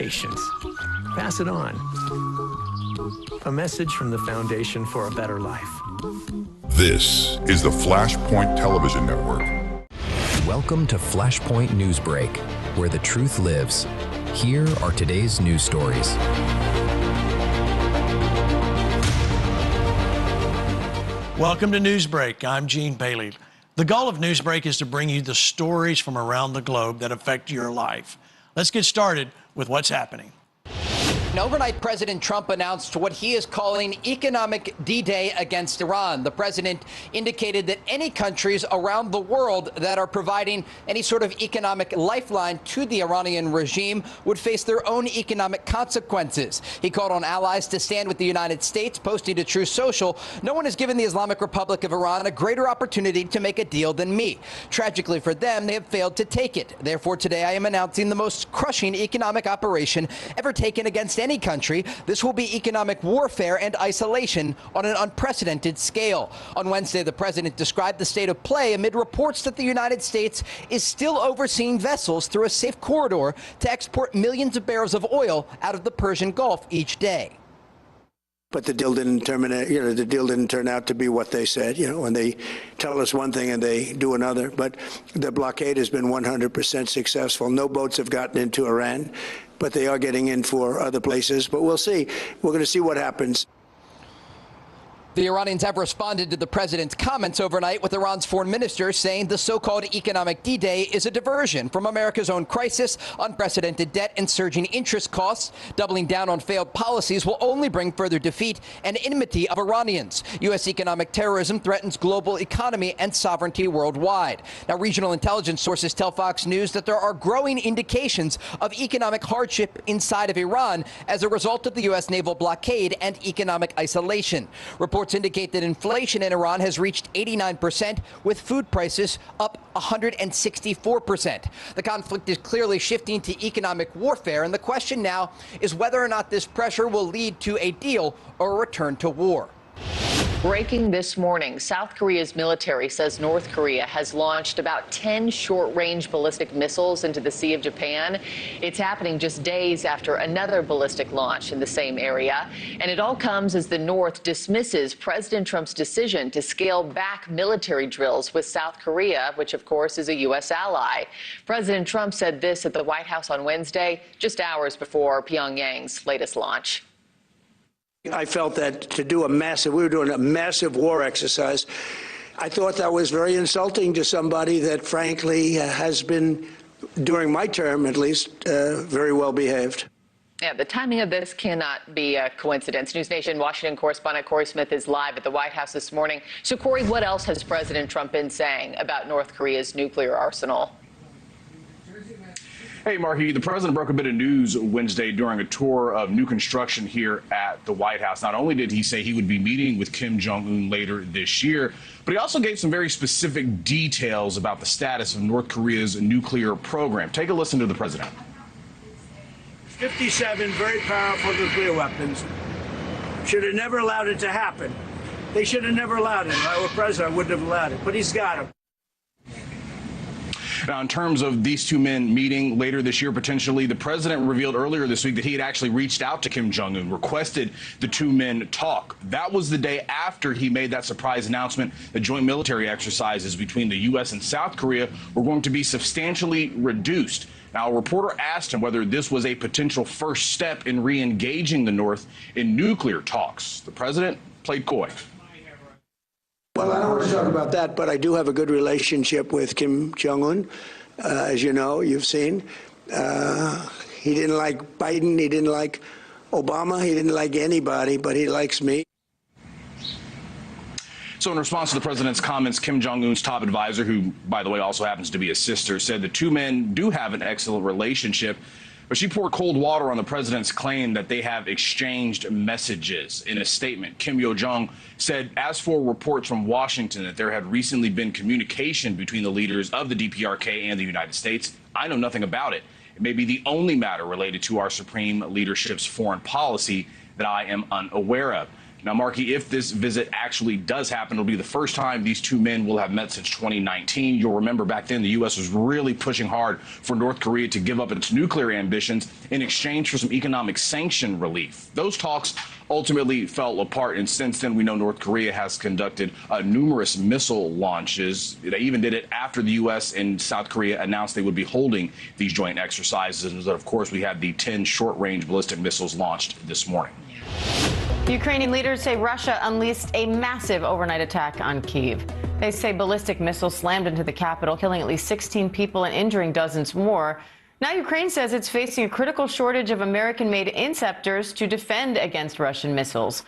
patience. Pass it on. A message from the Foundation for a Better Life. This is the FlashPoint Television Network. Welcome to FlashPoint NewsBreak, where the truth lives. Here are today's news stories. Welcome to NewsBreak. I'm Gene Bailey. The goal of NewsBreak is to bring you the stories from around the globe that affect your life. Let's get started with what's happening. Overnight, President Trump announced what he is calling economic D-Day against Iran. The president indicated that any countries around the world that are providing any sort of economic lifeline to the Iranian regime would face their own economic consequences. He called on allies to stand with the United States, posting to Truth Social, "No one has given the Islamic Republic of Iran a greater opportunity to make a deal than me. Tragically for them, they have failed to take it. Therefore, today I am announcing the most crushing economic operation ever taken against any country. This will be economic warfare and isolation on an unprecedented scale." On Wednesday, the president described the state of play amid reports that the United States is still overseeing vessels through a safe corridor to export millions of barrels of oil out of the Persian Gulf each day. But the deal didn't terminate. The deal didn't turn out to be what they said. When they tell us one thing and they do another. But the blockade has been 100% successful. No boats have gotten into Iran, but they are getting in for other places. But we'll see. We're going to see what happens. The Iranians have responded to the president's comments overnight, with Iran's foreign minister saying the so-called economic D-Day is a diversion from America's own crisis. Unprecedented debt and surging interest costs. Doubling down on failed policies will only bring further defeat and enmity of Iranians. U.S. economic terrorism threatens global economy and sovereignty worldwide. Now, regional intelligence sources tell Fox News that there are growing indications of economic hardship inside of Iran as a result of the U.S. naval blockade and economic isolation. Reports indicate that inflation in Iran has reached 89%, with food prices up 164%. The conflict is clearly shifting to economic warfare, and the question now is whether or not this pressure will lead to a deal or a return to war. Breaking this morning, South Korea's military says North Korea has launched about 10 short-range ballistic missiles into the Sea of Japan. It's happening just days after another ballistic launch in the same area. And it all comes as the North dismisses President Trump's decision to scale back military drills with South Korea, which, of course, is a U.S. ally. President Trump said this at the White House on Wednesday, just hours before Pyongyang's latest launch. I felt that to do we were doing a massive war exercise. I thought that was very insulting to somebody that, frankly, has been, during my term at least, very well behaved. Yeah, the timing of this cannot be a coincidence. News Nation Washington correspondent Corey Smith is live at the White House this morning. So, Corey, what else has President Trump been saying about North Korea's nuclear arsenal? Hey, Marky, the president broke a bit of news Wednesday during a tour of new construction here at the White House. Not only did he say he would be meeting with Kim Jong-un later this year, but he also gave some very specific details about the status of North Korea's nuclear program. Take a listen to the president. 57 very powerful nuclear weapons. Should have never allowed it to happen. They should have never allowed it. If I were president, I wouldn't have allowed it. But he's got them. Now, in terms of these two men meeting later this year, potentially, the president revealed earlier this week that he had actually reached out to Kim Jong-un, requested the two men talk. That was the day after he made that surprise announcement that joint military exercises between the U.S. and South Korea were going to be substantially reduced. Now, a reporter asked him whether this was a potential first step in re-engaging the North in nuclear talks. The president played coy. Well, I don't want to talk about that, but I do have a good relationship with Kim Jong-un. As you know, you've seen. He didn't like Biden. He didn't like Obama. He didn't like anybody, but he likes me. So in response to the president's comments, Kim Jong-un's top advisor, who, by the way, also happens to be his sister, said the two men do have an excellent relationship. But she poured cold water on the president's claim that they have exchanged messages. In a statement, Kim Yo-jong said, as for reports from Washington that there had recently been communication between the leaders of the DPRK and the United States, I know nothing about it. It may be the only matter related to our supreme leadership's foreign policy that I am unaware of. Now, Marky, if this visit actually does happen, it'll be the first time these two men will have met since 2019. You'll remember back then the U.S. was really pushing hard for North Korea to give up its nuclear ambitions in exchange for some economic sanction relief. Those talks ultimately fell apart, and since then we know North Korea has conducted numerous missile launches. They even did it after the U.S. and South Korea announced they would be holding these joint exercises. And of course, we had the 10 short-range ballistic missiles launched this morning. Ukrainian leaders say Russia unleashed a massive overnight attack on Kyiv. They say ballistic missiles slammed into the capital, killing at least 16 people and injuring dozens more. Now Ukraine says it's facing a critical shortage of American-made interceptors to defend against Russian missiles.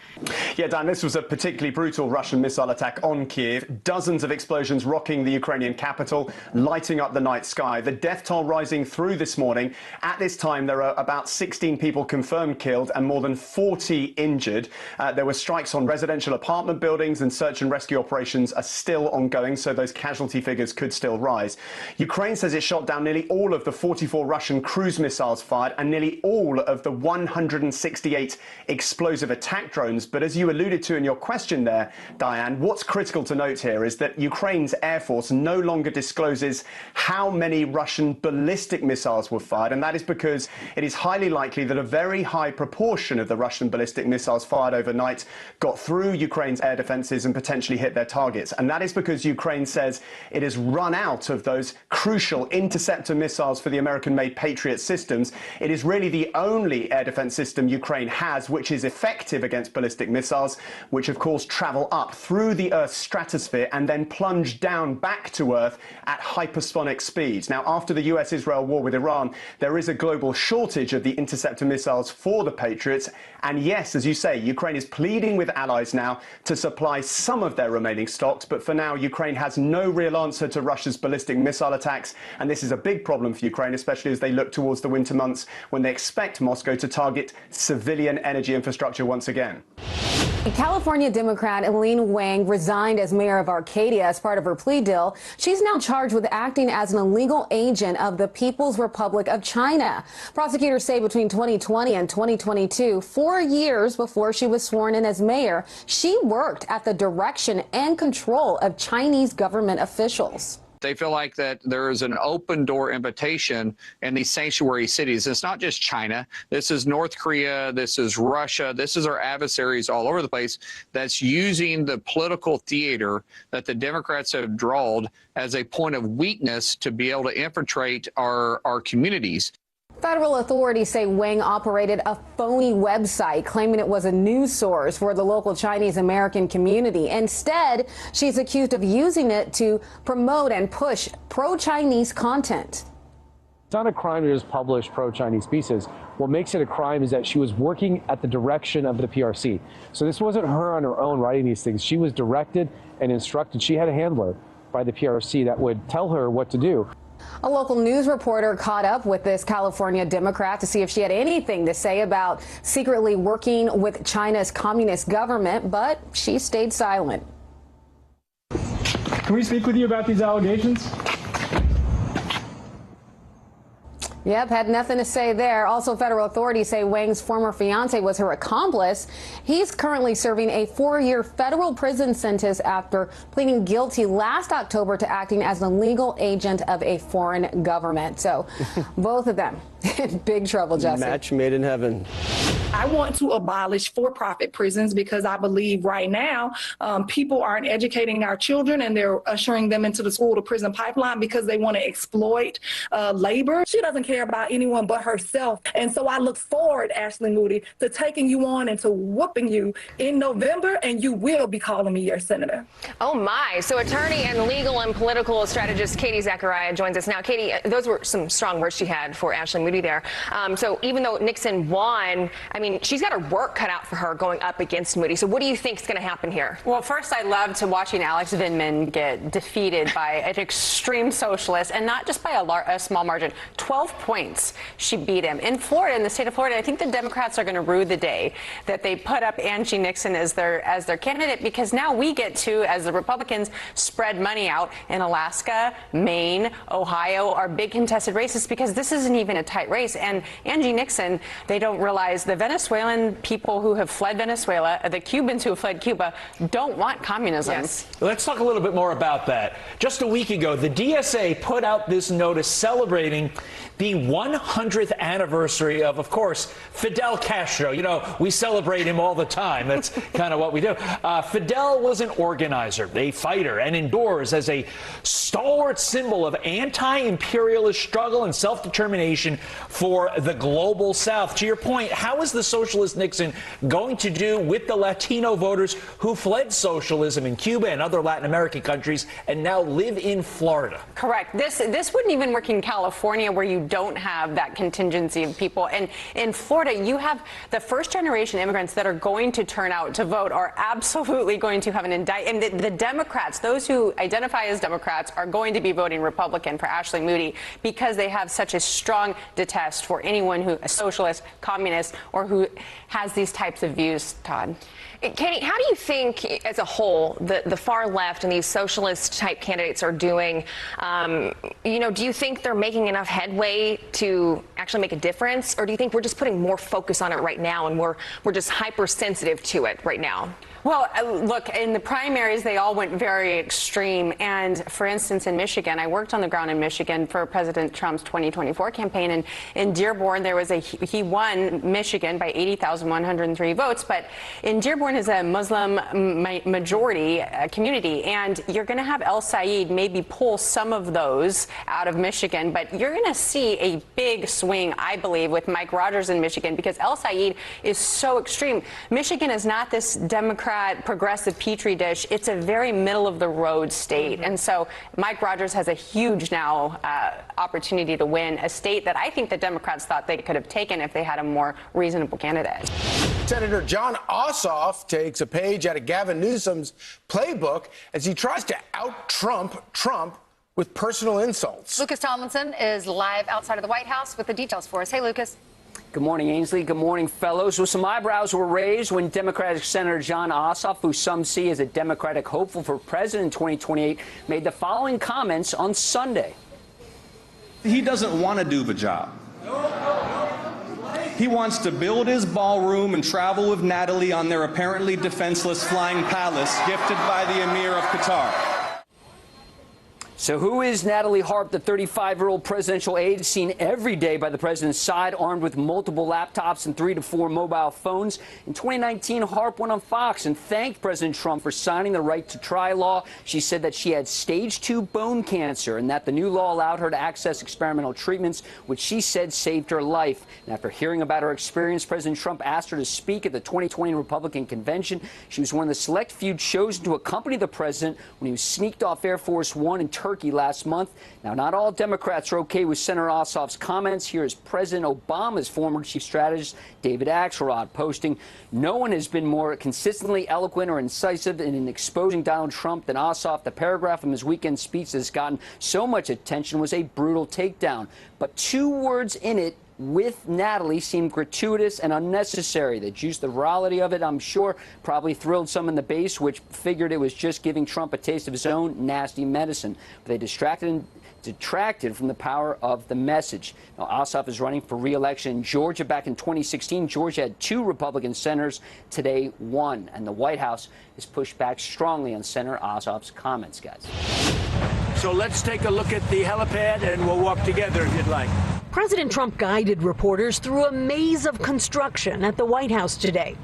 Yeah, Dan, this was a particularly brutal Russian missile attack on Kyiv. Dozens of explosions rocking the Ukrainian capital, lighting up the night sky. The death toll rising through this morning. At this time, there are about 16 people confirmed killed and more than 40 injured. There were strikes on residential apartment buildings, and search and rescue operations are still ongoing, so those casualty figures could still rise. Ukraine says it shot down nearly all of the 44 Russian cruise missiles fired and nearly all of the 168 explosive attack drones. But as you alluded to in your question there, Diane, what's critical to note here is that Ukraine's Air Force no longer discloses how many Russian ballistic missiles were fired, and that is because it is highly likely that a very high proportion of the Russian ballistic missiles fired overnight got through Ukraine's air defenses and potentially hit their targets. And that is because Ukraine says it has run out of those crucial interceptor missiles for the American-made Patriot systems. It is really the only air defense system Ukraine has which is effective against ballistic missiles, which of course travel up through the Earth's stratosphere and then plunge down back to Earth at hypersonic speeds. Now, after the US-Israel war with Iran, there is a global shortage of the interceptor missiles for the Patriots. And yes, as you say, Ukraine is pleading with allies now to supply some of their remaining stocks. But for now, Ukraine has no real answer to Russia's ballistic missile attacks. And this is a big problem for Ukraine, especially as they look towards the winter months when they expect Moscow to target civilian energy infrastructure once again. California Democrat Eileen Wang resigned as mayor of Arcadia as part of her plea deal. She's now charged with acting as an illegal agent of the People's Republic of China. Prosecutors say between 2020 and 2022, 4 years before she was sworn in as mayor, she worked at the direction and control of Chinese government officials. They feel like that there is an open door invitation in these sanctuary cities. It's not just China. This is North Korea. This is Russia. This is our adversaries all over the place that's using the political theater that the Democrats have drawn as a point of weakness to be able to infiltrate our communities. Federal authorities say Wang operated a phony website claiming it was a news source for the local Chinese American community. Instead, she's accused of using it to promote and push pro-Chinese content. It's not a crime to just publish pro-Chinese pieces. What makes it a crime is that she was working at the direction of the PRC. So this wasn't her on her own writing these things. She was directed and instructed. She had a handler by the PRC that would tell her what to do. A local news reporter caught up with this California Democrat to see if she had anything to say about secretly working with China's communist government, but she stayed silent. Can we speak with you about these allegations? Yep, had nothing to say there. Also, federal authorities say Wang's former fiance was her accomplice. He's currently serving a 4-year federal prison sentence after pleading guilty last October to acting as an illegal agent of a foreign government. So both of them in big trouble, Jesse. Match made in heaven. I want to abolish for-profit prisons because I believe right now people aren't educating our children and they're ushering them into the school-to-prison pipeline because they want to exploit labor. She doesn't care about anyone but herself. And so I look forward, Ashley Moody, to taking you on and to whooping you in November, and you will be calling me your senator. Oh, my. So attorney and legal and political strategist Katie Zachariah joins us now. Katie, those were some strong words she had for Ashley Moody there. So even though Nixon won, I mean, she's got her work cut out for her going up against Moody. So what do you think is going to happen here? Well, first, I loved watching Alex Vindman get defeated by an extreme socialist, and not just by a small margin, 12 points she beat him. In Florida, in the state of Florida, I think the Democrats are going to rue the day that they put up Angie Nixon as their candidate, because now we get to, as the Republicans, spread money out in Alaska, Maine, Ohio, our big contested races, because this isn't even a tight race. And Angie Nixon, they don't realize the Venezuela Venezuelan people who have fled Venezuela, the Cubans who have fled Cuba, don't want communism. Yes. Let's talk a little bit more about that. Just a week ago, the DSA put out this notice celebrating the 100th anniversary of course, Fidel Castro. You know, we celebrate him all the time. That's kind of what we do. Fidel was an organizer, a fighter, and endures as a stalwart symbol of anti-imperialist struggle and self-determination for the global South. To your point, how is the socialist Nixon going to do with the Latino voters who fled socialism in Cuba and other Latin American countries and now live in Florida? Correct. This wouldn't even work in California, where you don't have that contingency of people. And in Florida, you have the first-generation immigrants that are going to turn out to vote are absolutely going to have an indictment. And the Democrats, those who identify as Democrats, are going to be voting Republican for Ashley Moody because they have such a strong detest for anyone who a socialist, communist, or who has these types of views. Todd. Katie, how do you think, as a whole, the far left and these socialist-type candidates are doing? You know, do you think they're making enough headway to actually make a difference, or do you think we're just putting more focus on it right now and we're just hypersensitive to it right now? Well, look, in the primaries, they all went very extreme. And for instance, in Michigan, I worked on the ground in Michigan for President Trump's 2024 campaign. And in Dearborn, he won Michigan by 80,103 votes. But in Dearborn is a Muslim majority community. And you're going to have El Said maybe pull some of those out of Michigan. But you're going to see a big swing, I believe, with Mike Rogers in Michigan, because El Said is so extreme. Michigan is not this Democrat progressive petri dish. It's a very middle of the road state. And so Mike Rogers has a huge now opportunity to win a state that I think the Democrats thought they could have taken if they had a more reasonable candidate. Senator Jon Ossoff takes a page out of Gavin Newsom's playbook as he tries to out-Trump Trump with personal insults. Lucas Tomlinson is live outside of the White House with the details for us. Hey, Lucas. Good morning, Ainsley. Good morning, fellows. Well, some eyebrows were raised when Democratic Senator Jon Ossoff, who some see as a Democratic hopeful for president in 2028, made the following comments on Sunday. He doesn't want to do the job. He wants to build his ballroom and travel with Natalie on their apparently defenseless flying palace gifted by the Emir of Qatar. So who is Natalie Harp, the 35-year-old presidential aide seen every day by the president's side, armed with multiple laptops and 3 to 4 mobile phones? In 2019, Harp went on Fox and thanked President Trump for signing the Right to Try law. She said that she had stage 2 bone cancer and that the new law allowed her to access experimental treatments, which she said saved her life. And after hearing about her experience, President Trump asked her to speak at the 2020 Republican convention. She was one of the select few chosen to accompany the president when he was sneaked off Air Force One in Turkey last month. Now, not all Democrats are okay with Senator Ossoff's comments. Here is President Obama's former chief strategist, David Axelrod, posting, "No one has been more consistently eloquent or incisive in exposing Donald Trump than Ossoff. The paragraph from his weekend speech that has gotten so much attention was a brutal takedown. But 2 words in it with Natalie seemed gratuitous and unnecessary. The juice, the virality of it, I'm sure, probably thrilled some in the base, which figured it was just giving Trump a taste of his own nasty medicine. But they detracted from the power of the message." Now, Ossoff is running for re-election in Georgia. Back in 2016, Georgia had 2 Republican senators. Today, 1. And the White House has pushed back strongly on Senator Ossoff's comments, guys. So let's take a look at the helipad, and we'll walk together if you'd like. President Trump guided reporters through a maze of construction at the White House today.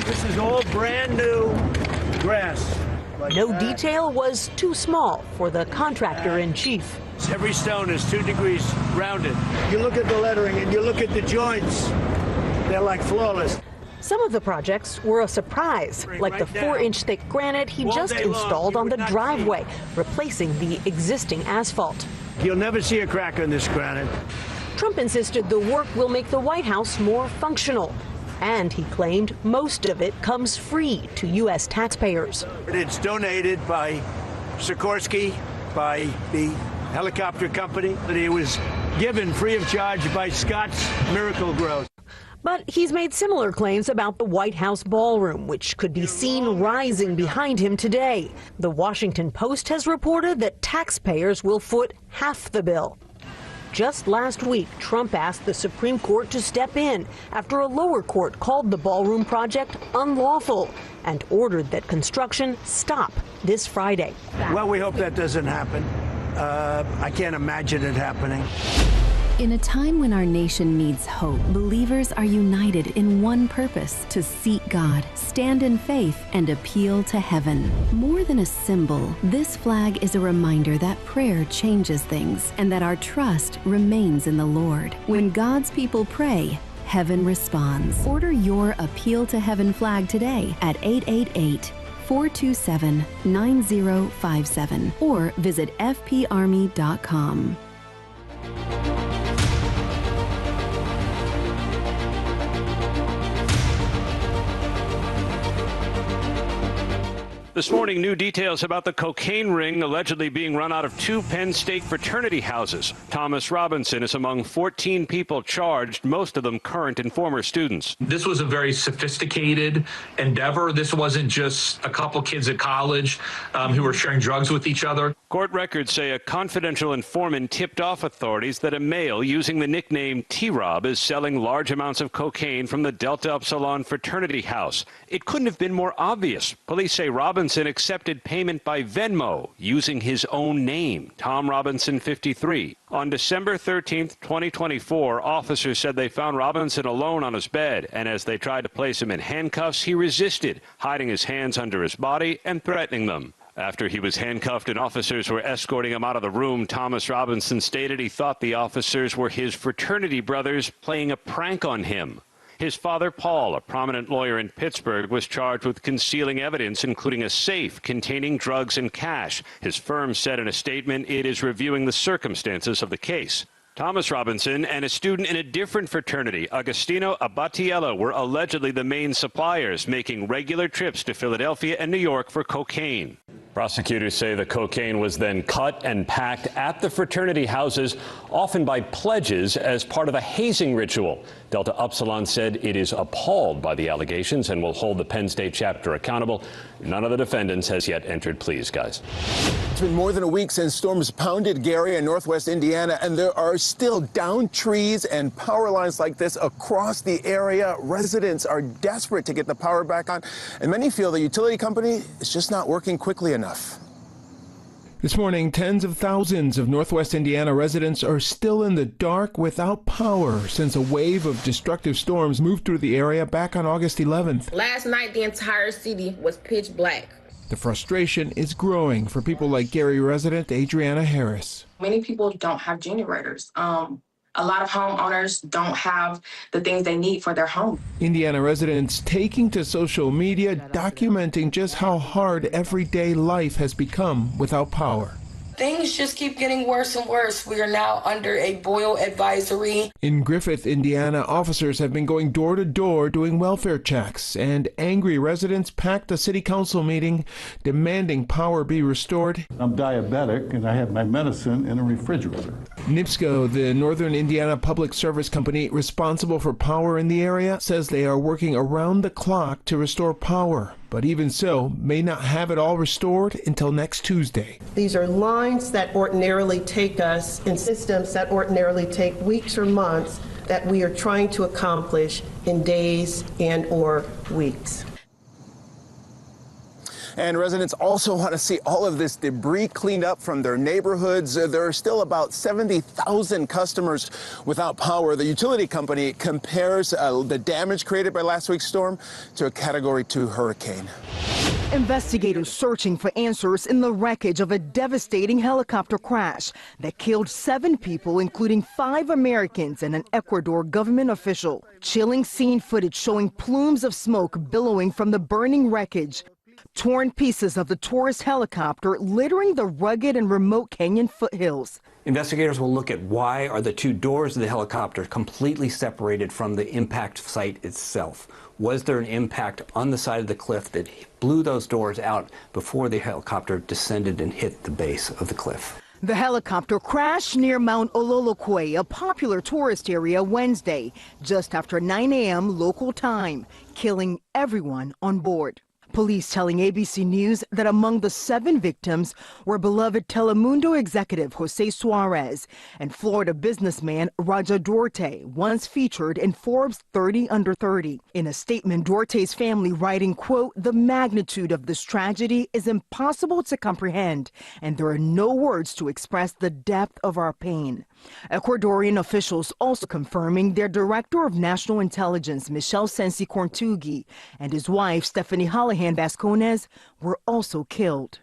This is all brand new grass. No detail was too small for the contractor in chief. Every stone is 2 degrees rounded. You look at the lettering and you look at the joints. They're like flawless. Some of the projects were a surprise, like the 4-inch thick granite he just installed on the driveway, replacing the existing asphalt. You'll never see a crack on this granite. Trump insisted the work will make the White House more functional. And he claimed most of it comes free to U.S. taxpayers. It's donated by Sikorsky, by the helicopter company. It was given free of charge by Scott's Miracle-Gro. But he's made similar claims about the White House ballroom, which could be seen rising behind him today. The Washington Post has reported that taxpayers will foot half the bill. Just last week, Trump asked the Supreme Court to step in after a lower court called the ballroom project unlawful and ordered that construction stop this Friday. Well, we hope that doesn't happen. I can't imagine it happening. In a time when our nation needs hope, believers are united in one purpose: to seek God, stand in faith, and appeal to heaven. More than a symbol, this flag is a reminder that prayer changes things and that our trust remains in the Lord. When God's people pray, heaven responds. Order your Appeal to Heaven flag today at 888-427-9057 or visit fparmy.com. This morning, new details about the cocaine ring allegedly being run out of 2 Penn State fraternity houses. Thomas Robinson is among 14 people charged, most of them current and former students. This was a very sophisticated endeavor. This wasn't just a couple kids at college who were sharing drugs with each other. Court records say a confidential informant tipped off authorities that a male using the nickname T-Rob is selling large amounts of cocaine from the Delta Upsilon fraternity house. It couldn't have been more obvious. Police say Robinson accepted payment by Venmo using his own name, Tom Robinson, 53. On December 13th, 2024, officers said they found Robinson alone on his bed, and as they tried to place him in handcuffs, he resisted, hiding his hands under his body and threatening them. After he was handcuffed and officers were escorting him out of the room, Thomas Robinson stated he thought the officers were his fraternity brothers playing a prank on him. His father, Paul, a prominent lawyer in Pittsburgh, was charged with concealing evidence, including a safe containing drugs and cash. His firm said in a statement it is reviewing the circumstances of the case. Thomas Robinson and a student in a different fraternity, Agostino Abatiello, were allegedly the main suppliers, making regular trips to Philadelphia and New York for cocaine. Prosecutors say the cocaine was then cut and packed at the fraternity houses, often by pledges as part of a hazing ritual. Delta Upsilon said it is appalled by the allegations and will hold the Penn State chapter accountable. None of the defendants has yet entered pleas, guys. It's been more than a week since storms pounded Gary and northwest Indiana, and there are still downed trees and power lines like this across the area. Residents are desperate to get the power back on, and many feel the utility company is just not working quickly enough. This morning, tens of thousands of northwest Indiana residents are still in the dark without power since a wave of destructive storms moved through the area back on August 11th. Last night, the entire city was pitch black. The frustration is growing for people like Gary resident Adriana Harris. Many people don't have generators. A lot of homeowners don't have the things they need for their home. Indiana residents taking to social media, documenting just how hard everyday life has become without power. Things just keep getting worse and worse. We are now under a boil advisory. In Griffith, Indiana, officers have been going door to door doing welfare checks, and angry residents packed a city council meeting demanding power be restored. I'm diabetic and I have my medicine in a refrigerator. NIPSCO, the Northern Indiana Public Service Company responsible for power in the area, says they are working around the clock to restore power, but even so, may not have it all restored until next Tuesday. These are lines that ordinarily take us in systems that ordinarily take weeks or months that we are trying to accomplish in days and or weeks. And residents also want to see all of this debris cleaned up from their neighborhoods. There are still about 70,000 customers without power. The utility company compares the damage created by last week's storm to a Category 2 hurricane. Investigators searching for answers in the wreckage of a devastating helicopter crash that killed 7 people, including 5 Americans and an Ecuador government official. Chilling scene footage showing plumes of smoke billowing from the burning wreckage. Torn pieces of the tourist helicopter littering the rugged and remote canyon foothills. Investigators will look at why are the 2 doors of the helicopter completely separated from the impact site itself. Was there an impact on the side of the cliff that blew those doors out before the helicopter descended and hit the base of the cliff? The helicopter crashed near Mount Ololokwe, a popular tourist area, Wednesday, just after 9 a.m. local time, killing everyone on board. Police telling ABC News that among the 7 victims were beloved Telemundo executive Jose Suarez and Florida businessman Raja Duarte, once featured in Forbes 30 Under 30. In a statement, Duarte's family writing, quote, "The magnitude of this tragedy is impossible to comprehend, and there are no words to express the depth of our pain." Ecuadorian officials also confirming their Director of National Intelligence, Michel Sensi Corntugui, and his wife, Stephanie Hallahan Vasconez, were also killed.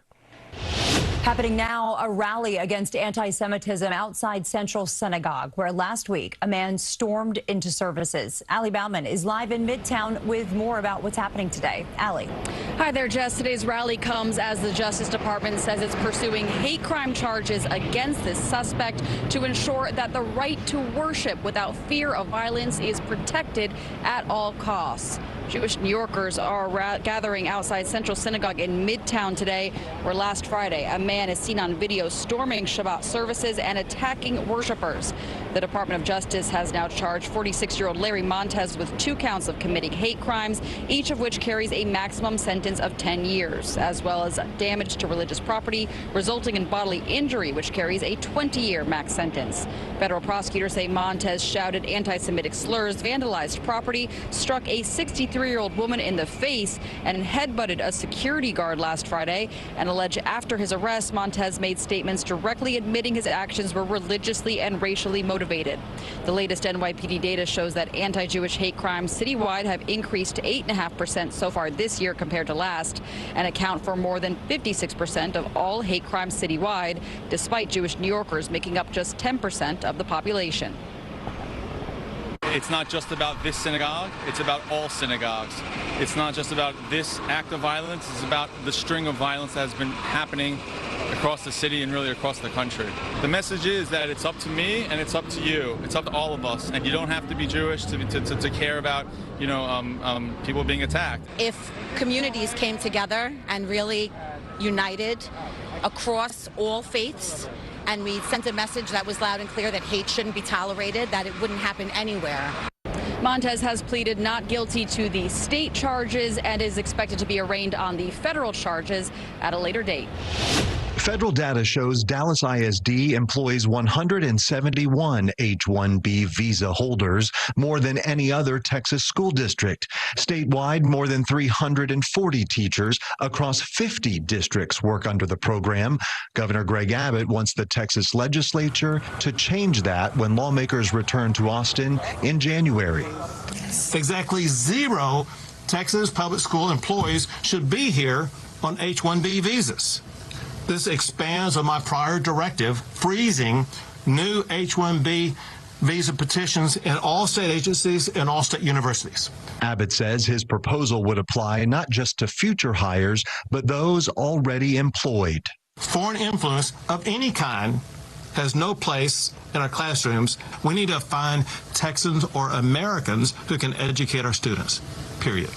Happening now, a rally against anti-Semitism outside Central Synagogue, where last week a man stormed into services. Allie Bauman is live in Midtown with more about what's happening today. Allie. Hi there, Jess. Today's rally comes as the Justice Department says it's pursuing hate crime charges against this suspect to ensure that the right to worship without fear of violence is protected at all costs. Jewish New Yorkers are gathering outside Central Synagogue in Midtown today, where last Friday a man is seen on video storming Shabbat services and attacking worshipers. The Department of Justice has now charged 46-year-old Larry Montez with 2 counts of committing hate crimes, each of which carries a maximum sentence of 10 years, as well as damage to religious property resulting in bodily injury, which carries a 20-year max sentence. Federal prosecutors say Montez shouted anti-Semitic slurs, vandalized property, struck a 63-year-old woman in the face, and headbutted a security guard last Friday, and allege after his arrest, Montez made statements directly admitting his actions were religiously and racially motivated. The latest NYPD data shows that anti-Jewish hate crimes citywide have increased to 8.5% so far this year compared to last, and account for more than 56% of all hate crimes citywide, despite Jewish New Yorkers making up just 10% of the population. It's not just about this synagogue, it's about all synagogues. It's not just about this act of violence, it's about the string of violence that has been happening across the city and really across the country. The message is that it's up to me and it's up to you. It's up to all of us, and you don't have to be Jewish to care about, people being attacked. If communities came together and really united across all faiths, and we sent a message that was loud and clear that hate shouldn't be tolerated, that it wouldn't happen anywhere. Montez has pleaded not guilty to the state charges and is expected to be arraigned on the federal charges at a later date. Federal data shows Dallas ISD employs 171 H-1B visa holders, more than any other Texas school district. Statewide, more than 340 teachers across 50 districts work under the program. Governor Greg Abbott wants the Texas legislature to change that when lawmakers return to Austin in January. Exactly 0 Texas public school employees should be here on H-1B visas. This expands on my prior directive freezing new H-1B visa petitions in all state agencies and all state universities. Abbott says his proposal would apply not just to future hires, but those already employed. Foreign influence of any kind has no place in our classrooms. We need to find Texans or Americans who can educate our students, period.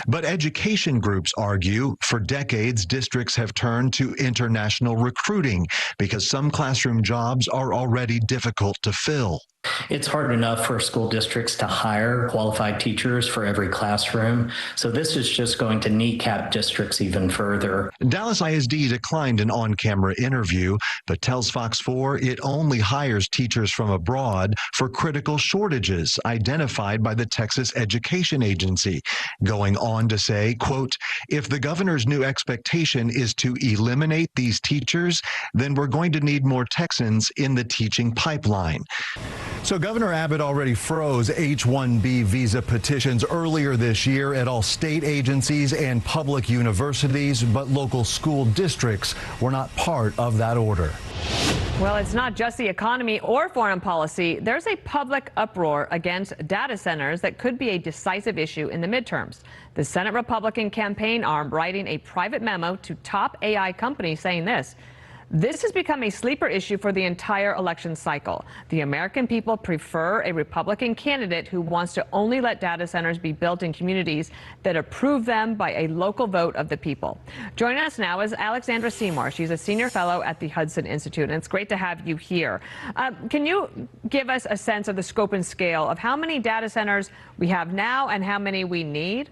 But education groups argue for decades districts have turned to international recruiting because some classroom jobs are already difficult to fill. It's hard enough for school districts to hire qualified teachers for every classroom, so this is just going to kneecap districts even further. Dallas ISD declined an on-camera interview, but tells Fox 4 it only hires teachers from abroad for critical shortages identified by the Texas Education Agency, going on to say, quote, "If the governor's new expectation is to eliminate these teachers, then we're going to need more Texans in the teaching pipeline." So Governor Abbott already froze H-1B visa petitions earlier this year at all state agencies and public universities, but local school districts were not part of that order. Well, it's not just the economy or foreign policy. There's a public uproar against data centers that could be a decisive issue in the midterms. The Senate Republican campaign arm writing a private memo to top AI companies saying this: "This has become a sleeper issue for the entire election cycle. The American people prefer a Republican candidate who wants to only let data centers be built in communities that approve them by a local vote of the people." Joining us now is Alexandra Seymour. She's a senior fellow at the Hudson Institute, and it's great to have you here. Can you give us a sense of the scope and scale of how many data centers we have now and how many we need?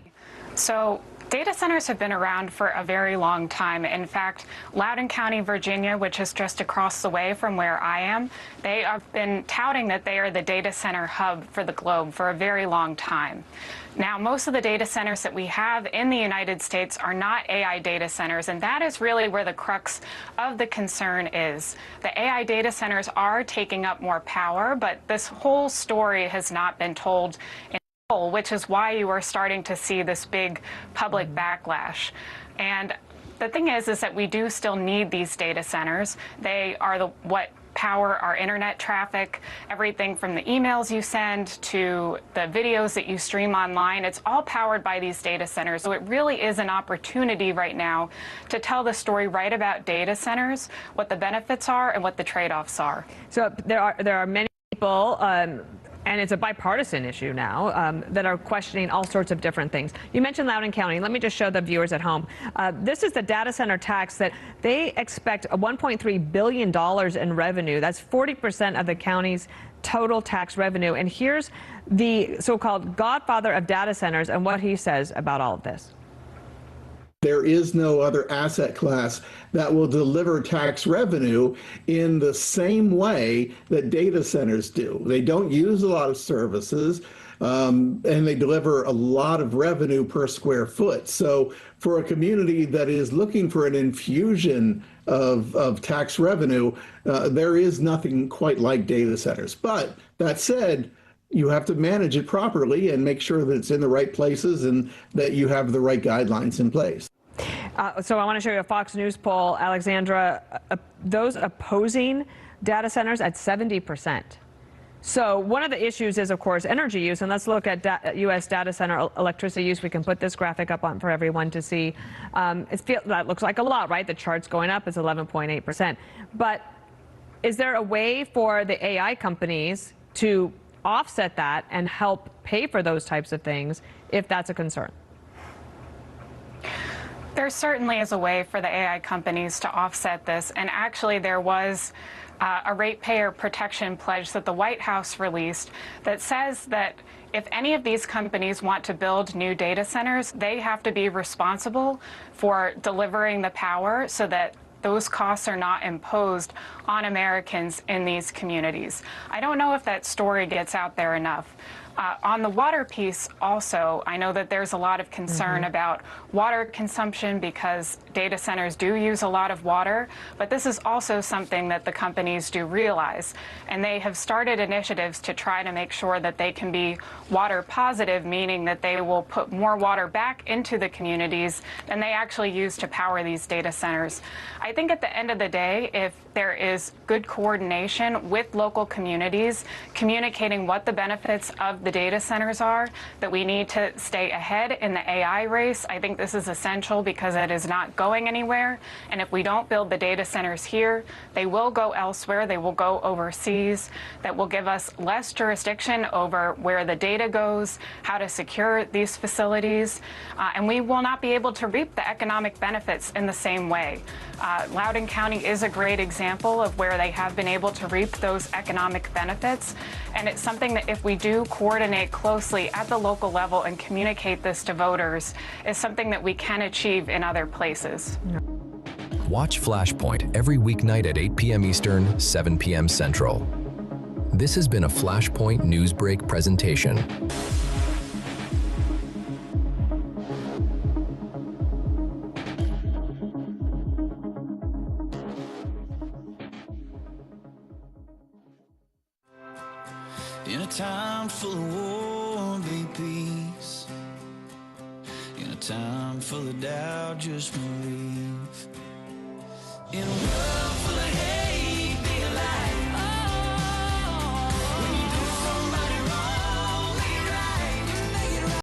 So Data centers have been around for a very long time. In fact, Loudoun County, Virginia, which is just across the way from where I am, they have been touting that they are the data center hub for the globe for a very long time. Now, most of the data centers that we have in the United States are not AI data centers, and that is really where the crux of the concern is. The AI data centers are taking up more power, but this whole story has not been told in full, which is why you are starting to see this big public backlash. And the thing is that we do still need these data centers. They are what power our internet traffic, everything from the emails you send to the videos that you stream online. It's all powered by these data centers. So it really is an opportunity right now to tell the story right about data centers, what the benefits are and what the trade-offs are. So there are many people, and it's a bipartisan issue now, that are questioning all sorts of different things. You mentioned Loudoun County. Let me just show the viewers at home. This is the data center tax that they expect $1.3 billion in revenue. That's 40% of the county's total tax revenue. And here's the so-called godfather of data centers and what he says about all of this. There is no other asset class that will deliver tax revenue in the same way that data centers do. They don't use a lot of services, and they deliver a lot of revenue per square foot. So for a community that is looking for an infusion of tax revenue, there is nothing quite like data centers. But that said, you have to manage it properly and make sure that it's in the right places and that you have the right guidelines in place. So I want to show you a Fox News poll, Alexandra, those opposing data centers at 70%. So one of the issues is, of course, energy use. And let's look at U.S. data center electricity use. We can put this graphic up on for everyone to see. That looks like a lot, right? The chart's going up. It's 11.8%. But is there a way for the AI companies to offset that and help pay for those types of things if that's a concern? There certainly is a way for the AI companies to offset this, and actually there was a ratepayer protection pledge that the White House released that says that if any of these companies want to build new data centers, they have to be responsible for delivering the power so that those costs are not imposed on Americans in these communities. I don't know if that story gets out there enough. On the water piece also, I know that there's a lot of concern about water consumption because data centers do use a lot of water, but this is also something that the companies do realize. And they have started initiatives to try to make sure that they can be water positive, meaning that they will put more water back into the communities than they actually use to power these data centers. I think at the end of the day, if there is good coordination with local communities, communicating what the benefits of the data centers are, that we need to stay ahead in the AI race. I think this is essential because it is not going anywhere. And if we don't build the data centers here, they will go elsewhere. They will go overseas. That will give us less jurisdiction over where the data goes, how to secure these facilities, and we will not be able to reap the economic benefits in the same way. Loudoun County is a great example of where they have been able to reap those economic benefits. And it's something that if we do coordinate closely at the local level and communicate this to voters, is something that we can achieve in other places. Watch FlashPoint every weeknight at 8 p.m. Eastern, 7 p.m. Central. This has been a FlashPoint NewsBreak presentation. In a time full of war, be peace. In a time full of doubt, just believe. In a world full of hate.